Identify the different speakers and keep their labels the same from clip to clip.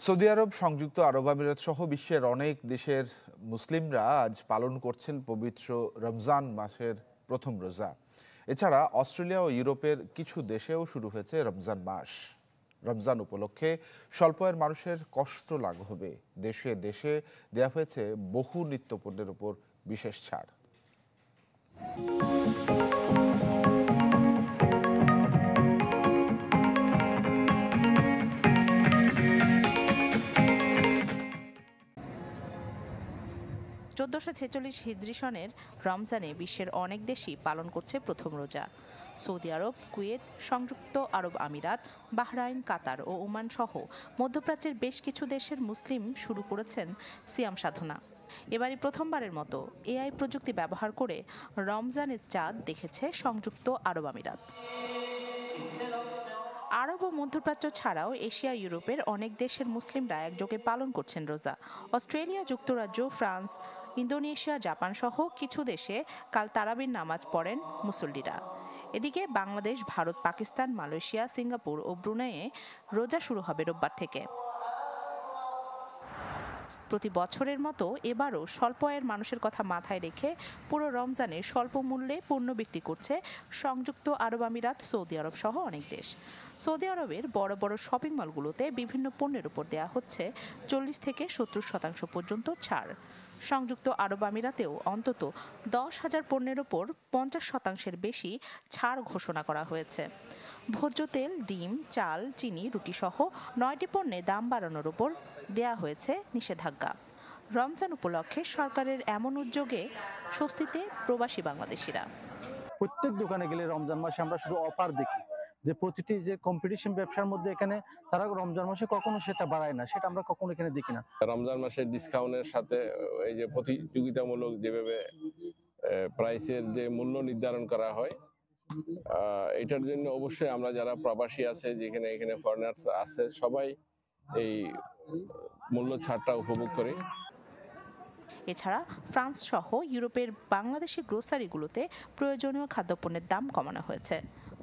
Speaker 1: Saudi আরব, সংযুক্ত আরব আমিরাত সহ বিশ্বের অনেক দেশের মুসলিমরা আজ পালন করছেন পবিত্র রমজান মাসের প্রথম রোজা। এছাড়া অস্ট্রেলিয়া ও ইউরোপের কিছু দেশেও শুরু হয়েছে রমজান মাস। রমজান উপলক্ষে স্বল্প আয়ের মানুষের কষ্ট লাঘবে দেশে দেশে দেয়া হয়েছে বহু নিত্যপণ্যের উপর বিশেষ ছাড়।
Speaker 2: 1446 হিজরি সনের রমজানে বিশ্বের অনেক দেশই পালন করছে প্রথম রোজা। সৌদি আরব, কুয়েত, সংযুক্ত আরব আমিরাত, বাহরাইন, কাতার ও ওমান সহ মধ্যপ্রাচ্যের বেশ কিছু দেশের মুসলিম শুরু করেছেন সিয়াম সাধনা। এবারই প্রথমবারের মতো এআই প্রযুক্তি ব্যবহার করে রমজানের চাঁদ দেখেছে সংযুক্ত আরব আমিরাত। আরব ও মধ্যপ্রাচ্য ছাড়াও এশিয়া, ইউরোপের অনেক দেশের মুসলিমরা একযোগে পালন করছেন রোজা। অস্ট্রেলিয়া, যুক্তরাজ্য, ফ্রান্স, ইন্দোনেশিয়া, জাপান সহ কিছু দেশে কাল তারাবির নামাজ পড়েন মুসল্লিরা। এদিকে বাংলাদেশ, ভারত, পাকিস্তান, মালয়েশিয়া, সিঙ্গাপুর ও ব্রুনাইয়ে রোজা শুরু হবে রোববার থেকে। প্রতি বছরের মতো এবারও স্বল্প আয়ের মানুষের কথা মাথায় রেখে পুরো রমজানে স্বল্প মূল্যে পণ্য বিক্রি করছে সংযুক্ত আরব আমিরাত, সৌদি আরব সহ অনেক দেশ। সৌদি আরবের বড় বড় শপিং মলগুলোতে বিভিন্ন পণ্যের উপর দেয়া হচ্ছে 40 থেকে 70% পর্যন্ত ছাড়। সংযুক্ত আরব আমিরাতেও অন্তত 10,000 পণ্যের ওপর 50% বেশি ছাড় ঘোষণা করা হয়েছে। ভোজ্য তেল, ডিম, চাল, চিনি, রুটি সহ 9টি পণ্যে দাম বাড়ানোর ওপর দেয়া হয়েছে নিষেধাজ্ঞা। রমজান উপলক্ষে সরকারের এমন উদ্যোগে স্বস্তিতে প্রবাসী বাংলাদেশিরা।
Speaker 3: প্রত্যেক দোকানে গেলে রমজান মাসে আমরা শুধু অফার দেখি, যে প্রতিটি যে কম্পিটিশন ব্যবসার মধ্যে এখানে তারা রমজান মাসে কখনো সেটা বাড়ায় না, সেটা আমরা কখনো এখানে দেখি না।
Speaker 4: রমজান মাসে ডিসকাউন্টের সাথে এই যে প্রতিযোগিতামূলক যেভাবে প্রাইসের যে মূল্য নির্ধারণ করা হয়, এটার জন্য অবশ্যই আমরা যারা প্রবাসী আছে, যেখানে এখানে ফরেনার্স আছে, সবাই এই মূল্য ছাড়টা উপভোগ করে।
Speaker 2: এছাড়া ফ্রান্স সহ ইউরোপের বাংলাদেশি গ্রোসারিগুলোতে প্রয়োজনীয় খাদ্যপণ্যের দাম কমানো হয়েছে।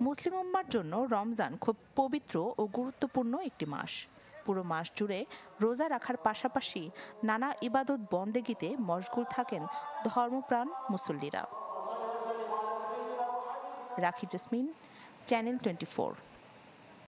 Speaker 2: মুসলিম উম্মার জন্য রমজান খুব পবিত্র ও গুরুত্বপূর্ণ একটি মাস। পুরো মাস জুড়ে রোজা রাখার পাশাপাশি নানা ইবাদত বন্দেগিতে মশগুল থাকেন ধর্মপ্রাণ মুসল্লিরা। রাখি জেসমিন, চ্যানেল 24।